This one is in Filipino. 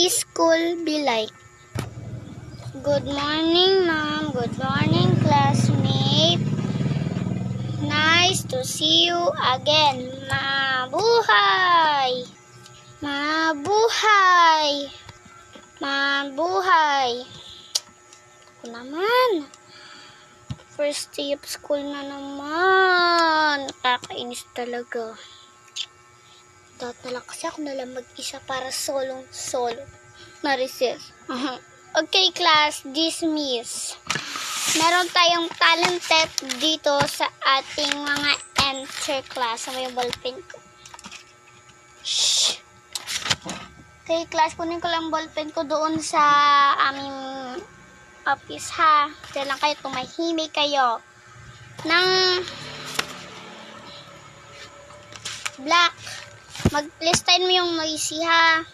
school be like? Good morning, ma'am. Good morning, classmate. Nice to see you again. Mabuhay! Mabuhay! Mabuhay! Ako naman. First day of school na naman. Nakakainis talaga. Dapat na lang kasi ako nalang mag-isa para solo na recess. Okay, class, dismiss. Meron tayong talent test dito sa ating mga enter class. Ano yung ballpen ko? Shh! Okay, class, kunin ko lang ballpen ko doon sa aming office, ha? Diyan lang kayo, tumahimik kayo. Ng black. Mag-listahin mo yung noisy, ha?